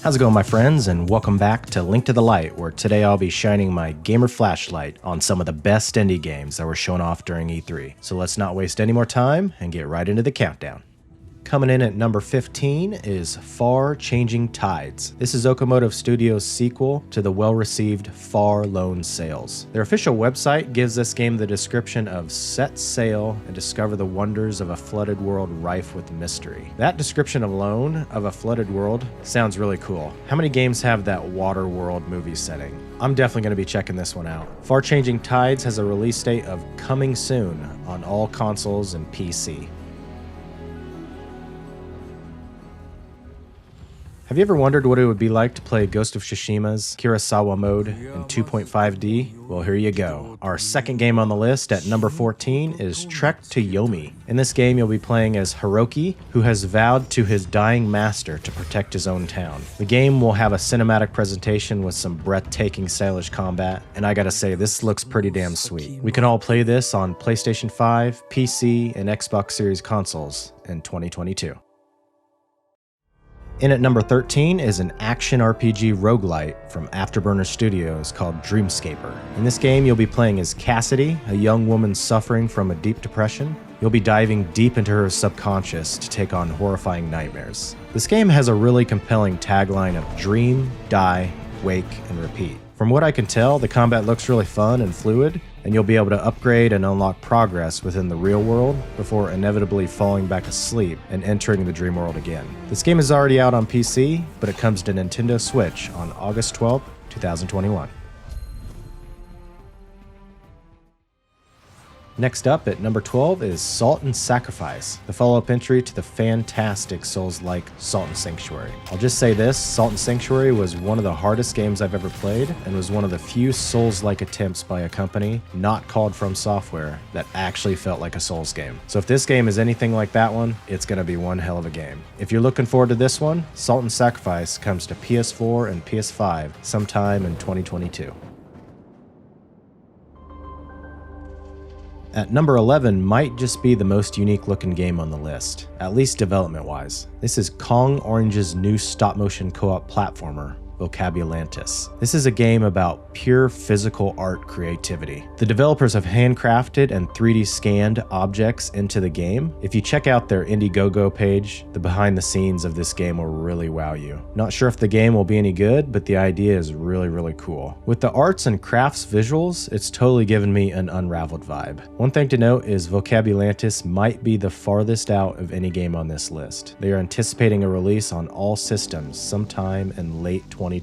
How's it going, my friends, and welcome back to Link to the Light, where today I'll be shining my gamer flashlight on some of the best indie games that were shown off during E3. So let's not waste any more time and get right into the countdown. Coming in at number 15 is Far Changing Tides. This is Okamoto Studios' sequel to the well-received Far Lone Sails. Their official website gives this game the description of set sail and discover the wonders of a flooded world rife with mystery. That description alone of a flooded world sounds really cool. How many games have that water world movie setting? I'm definitely going to be checking this one out. Far Changing Tides has a release date of coming soon on all consoles and PC. Have you ever wondered what it would be like to play Ghost of Tsushima's Kurosawa mode in 2.5D? Well, here you go. Our second game on the list at number 14 is Trek to Yomi. In this game, you'll be playing as Hiroki, who has vowed to his dying master to protect his own town. The game will have a cinematic presentation with some breathtaking stylish combat, and I gotta say, this looks pretty damn sweet. We can all play this on PlayStation 5, PC, and Xbox Series consoles in 2022. In at number 13 is an action RPG roguelite from Afterburner Studios called Dreamscaper. In this game, you'll be playing as Cassidy, a young woman suffering from a deep depression. You'll be diving deep into her subconscious to take on horrifying nightmares. This game has a really compelling tagline of dream, die, wake, and repeat. From what I can tell, the combat looks really fun and fluid, and you'll be able to upgrade and unlock progress within the real world before inevitably falling back asleep and entering the dream world again. This game is already out on PC, but it comes to Nintendo Switch on August 12, 2021. Next up at number 12 is Salt and Sacrifice, the follow-up entry to the fantastic Souls-like Salt and Sanctuary. I'll just say this, Salt and Sanctuary was one of the hardest games I've ever played, and was one of the few Souls-like attempts by a company not called From Software that actually felt like a Souls game. So if this game is anything like that one, it's gonna be one hell of a game. If you're looking forward to this one, Salt and Sacrifice comes to PS4 and PS5 sometime in 2022. At number 11 might just be the most unique looking game on the list, at least development wise. This is Kong Orange's new stop motion co-op platformer, Vokabulantis. This is a game about pure physical art creativity. The developers have handcrafted and 3D scanned objects into the game. If you check out their Indiegogo page, the behind the scenes of this game will really wow you. Not sure if the game will be any good, but the idea is really cool. With the arts and crafts visuals, it's totally given me an Unraveled vibe. One thing to note is Vokabulantis might be the farthest out of any game on this list. They are anticipating a release on all systems sometime in late 2024.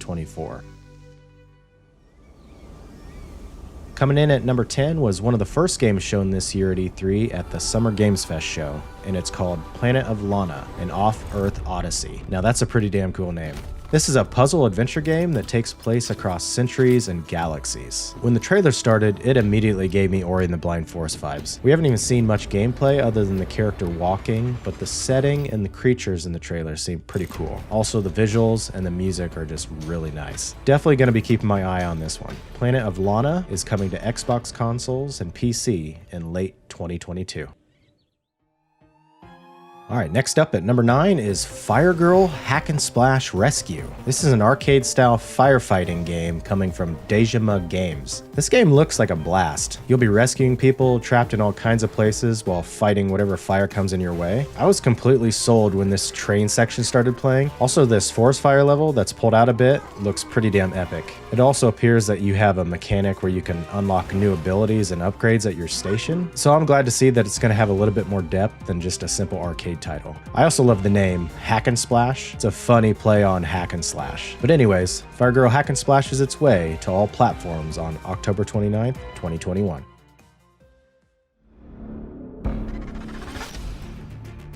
Coming in at number 10 was one of the first games shown this year at E3 at the Summer Games Fest show, and it's called Planet of Lana, an Off-Earth Odyssey. Now that's a pretty damn cool name. This is a puzzle adventure game that takes place across centuries and galaxies. When the trailer started, it immediately gave me Ori and the Blind Forest vibes. We haven't even seen much gameplay other than the character walking, but the setting and the creatures in the trailer seem pretty cool. Also, the visuals and the music are just really nice. Definitely going to be keeping my eye on this one. Planet of Lana is coming to Xbox consoles and PC in late 2022. Alright, next up at number 9 is Firegirl Hack and Splash Rescue. This is an arcade-style firefighting game coming from Dejima Games. This game looks like a blast. You'll be rescuing people trapped in all kinds of places while fighting whatever fire comes in your way. I was completely sold when this train section started playing. Also, this forest fire level that's pulled out a bit looks pretty damn epic. It also appears that you have a mechanic where you can unlock new abilities and upgrades at your station. So I'm glad to see that it's going to have a little bit more depth than just a simple arcade title. I also love the name Hack and Splash. It's a funny play on hack and slash. But anyways, Firegirl Hack and Splash is its way to all platforms on October 29th, 2021.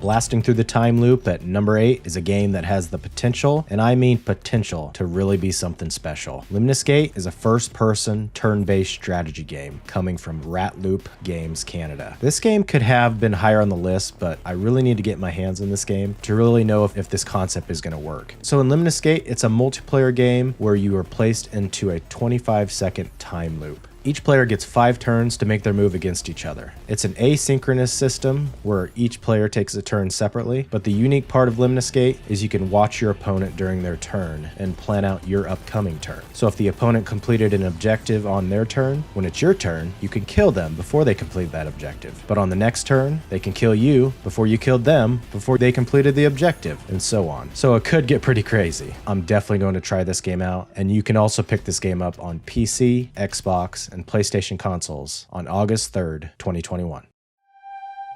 Blasting through the time loop at number 8 is a game that has the potential, and I mean potential, to really be something special. Lemnis Gate is a first-person, turn-based strategy game coming from Rat Loop Games Canada. This game could have been higher on the list, but I really need to get my hands on this game to really know if this concept is going to work. So in Lemnis Gate, it's a multiplayer game where you are placed into a 25-second time loop. Each player gets 5 turns to make their move against each other. It's an asynchronous system where each player takes a turn separately, but the unique part of Lemnis Gate is you can watch your opponent during their turn and plan out your upcoming turn. So if the opponent completed an objective on their turn, when it's your turn, you can kill them before they complete that objective. But on the next turn, they can kill you before you killed them before they completed the objective, and so on. So it could get pretty crazy. I'm definitely going to try this game out, and you can also pick this game up on PC, Xbox, and PlayStation consoles on August 3rd, 2021.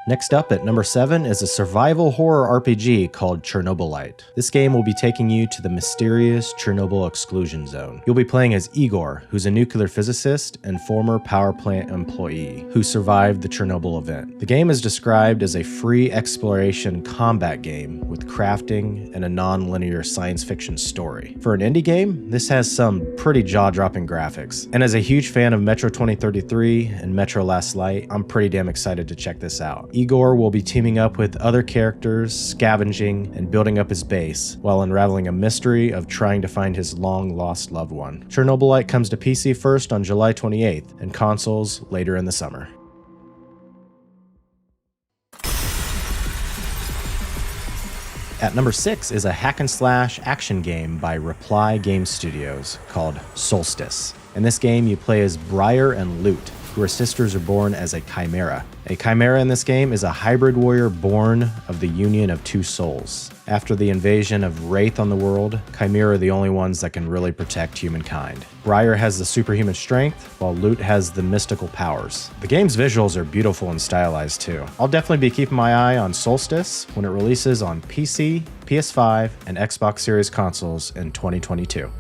Next up at number 7 is a survival horror RPG called Chernobylite. This game will be taking you to the mysterious Chernobyl exclusion zone. You'll be playing as Igor, who's a nuclear physicist and former power plant employee who survived the Chernobyl event. The game is described as a free exploration combat game with crafting and a non-linear science fiction story. For an indie game, this has some pretty jaw-dropping graphics. And as a huge fan of Metro 2033 and Metro Last Light, I'm pretty damn excited to check this out. Igor will be teaming up with other characters, scavenging, and building up his base, while unraveling a mystery of trying to find his long-lost loved one. Chernobylite comes to PC first on July 28th, and consoles later in the summer. At number 6 is a hack-and-slash action game by Reply Game Studios called Soulstice. In this game, you play as Briar and Lute, who are sisters are born as a chimera. A chimera in this game is a hybrid warrior born of the union of 2 souls. After the invasion of Wraith on the world, chimera are the only ones that can really protect humankind. Briar has the superhuman strength, while Lute has the mystical powers. The game's visuals are beautiful and stylized too. I'll definitely be keeping my eye on Soulstice when it releases on PC, PS5, and Xbox Series consoles in 2022.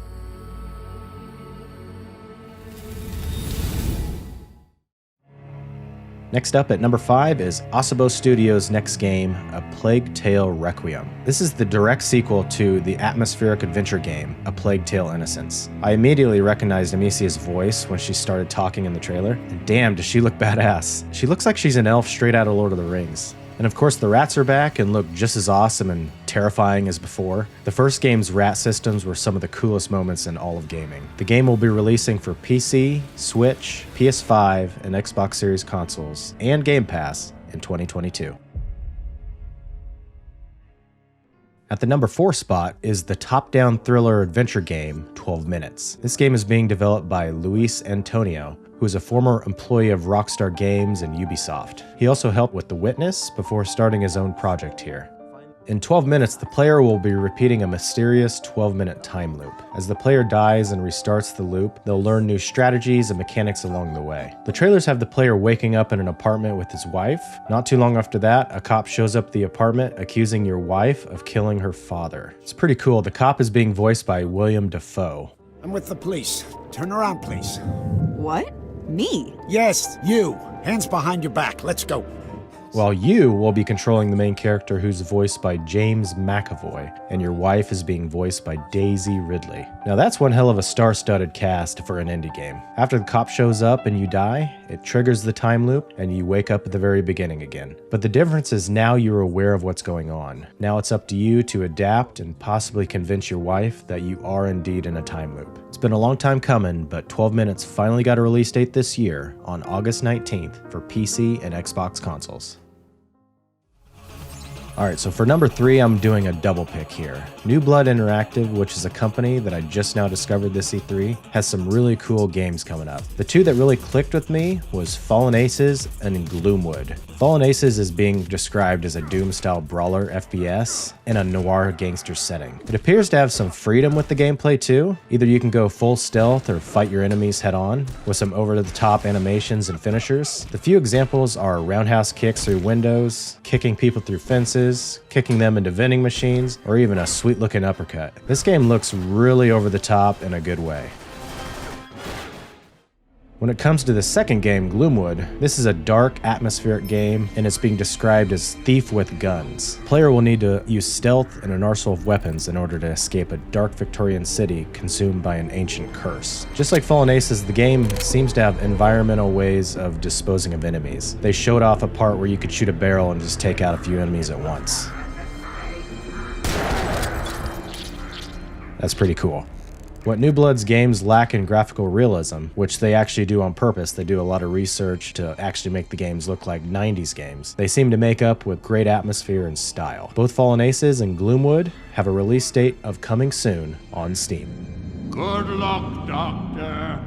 Next up at number 5 is Asobo Studios' next game, A Plague Tale Requiem. This is the direct sequel to the atmospheric adventure game, A Plague Tale Innocence. I immediately recognized Amicia's voice when she started talking in the trailer, and damn, does she look badass. She looks like she's an elf straight out of Lord of the Rings. And of course, the rats are back and look just as awesome and terrifying as before. The first game's rat systems were some of the coolest moments in all of gaming. The game will be releasing for PC, Switch, PS5, and Xbox Series consoles, and Game Pass in 2022. At the number 4 spot is the top-down thriller adventure game, 12 Minutes. This game is being developed by Luis Antonio, who is a former employee of Rockstar Games and Ubisoft. He also helped with The Witness before starting his own project here. In 12 minutes, the player will be repeating a mysterious 12-minute time loop. As the player dies and restarts the loop, they'll learn new strategies and mechanics along the way. The trailers have the player waking up in an apartment with his wife. Not too long after that, a cop shows up at the apartment accusing your wife of killing her father. It's pretty cool. The cop is being voiced by William Dafoe. I'm with the police. Turn around, please. What? Me? Yes, you. Hands behind your back. Let's go. While you will be controlling the main character, who's voiced by James McAvoy, and your wife is being voiced by Daisy Ridley. Now that's one hell of a star-studded cast for an indie game. After the cop shows up and you die, it triggers the time loop and you wake up at the very beginning again. But the difference is now you're aware of what's going on. Now it's up to you to adapt and possibly convince your wife that you are indeed in a time loop. It's been a long time coming, but 12 Minutes finally got a release date this year on August 19th for PC and Xbox consoles. Alright, so for number 3, I'm doing a double pick here. New Blood Interactive, which is a company that I just now discovered this E3, has some really cool games coming up. The 2 that really clicked with me was Fallen Aces and Gloomwood. Fallen Aces is being described as a Doom-style brawler FPS in a noir gangster setting. It appears to have some freedom with the gameplay too. Either you can go full stealth or fight your enemies head-on with some over-the-top animations and finishers. The few examples are roundhouse kicks through windows, kicking people through fences, kicking them into vending machines, or even a sweet-looking uppercut. This game looks really over the top in a good way. When it comes to the second game, Gloomwood, this is a dark, atmospheric game, and it's being described as thief with guns. The player will need to use stealth and an arsenal of weapons in order to escape a dark Victorian city consumed by an ancient curse. Just like Fallen Aces, the game seems to have environmental ways of disposing of enemies. They showed off a part where you could shoot a barrel and just take out a few enemies at once. That's pretty cool. What New Blood's games lack in graphical realism, which they actually do on purpose, they do a lot of research to actually make the games look like 90s games, they seem to make up with great atmosphere and style. Both Fallen Aces and Gloomwood have a release date of coming soon on Steam. Good luck, Doctor.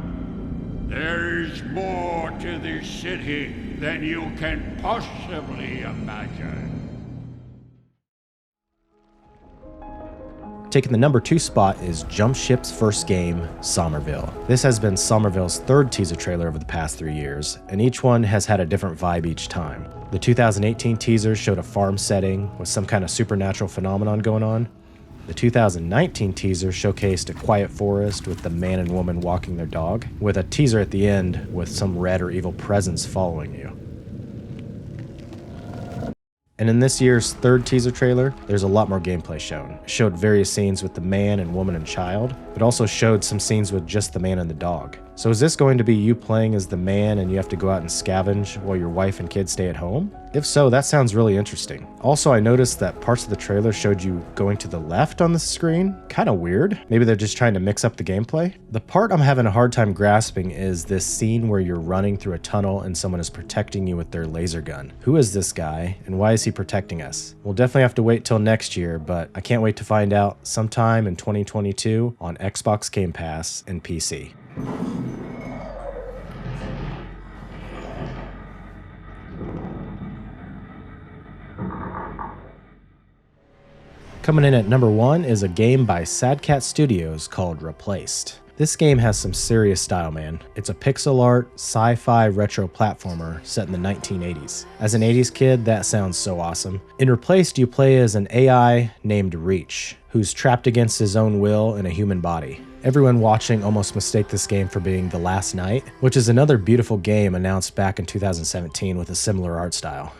There's more to this city than you can possibly imagine. Taking the number 2 spot is Jumpship's first game, Somerville. This has been Somerville's third teaser trailer over the past 3 years, and each one has had a different vibe each time. The 2018 teaser showed a farm setting with some kind of supernatural phenomenon going on. The 2019 teaser showcased a quiet forest with the man and woman walking their dog, with a teaser at the end with some red or evil presence following you. And in this year's third teaser trailer, there's a lot more gameplay shown. It showed various scenes with the man and woman and child, but also showed some scenes with just the man and the dog. So is this going to be you playing as the man and you have to go out and scavenge while your wife and kids stay at home? If so, that sounds really interesting. Also, I noticed that parts of the trailer showed you going to the left on the screen. Kinda weird. Maybe they're just trying to mix up the gameplay. The part I'm having a hard time grasping is this scene where you're running through a tunnel and someone is protecting you with their laser gun. Who is this guy and why is he protecting us? We'll definitely have to wait till next year, but I can't wait to find out sometime in 2022 on Xbox Game Pass and PC. Coming in at number 1 is a game by Sad Cat Studios called Replaced. This game has some serious style, man. It's a pixel art, sci-fi retro platformer set in the 1980s. As an 80s kid, that sounds so awesome. In Replaced, you play as an AI named Reach, who's trapped against his own will in a human body. Everyone watching almost mistake this game for being The Last Night, which is another beautiful game announced back in 2017 with a similar art style.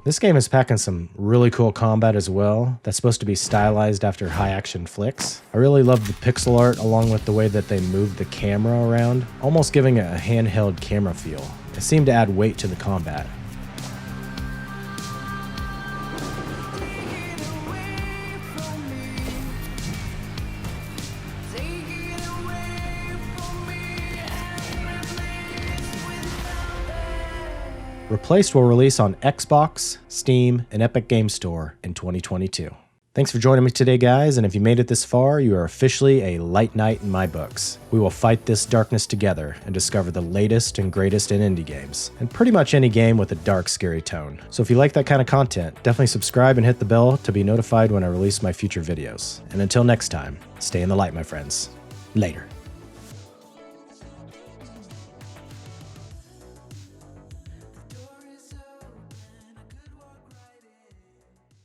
This game is packing some really cool combat as well that's supposed to be stylized after high action flicks. I really love the pixel art along with the way that they moved the camera around, almost giving it a handheld camera feel. It seemed to add weight to the combat. Replaced will release on Xbox, Steam, and Epic Games Store in 2022. Thanks for joining me today, guys, and if you made it this far, you are officially a light knight in my books. We will fight this darkness together and discover the latest and greatest in indie games, and pretty much any game with a dark, scary tone. So if you like that kind of content, definitely subscribe and hit the bell to be notified when I release my future videos. And until next time, stay in the light, my friends. Later.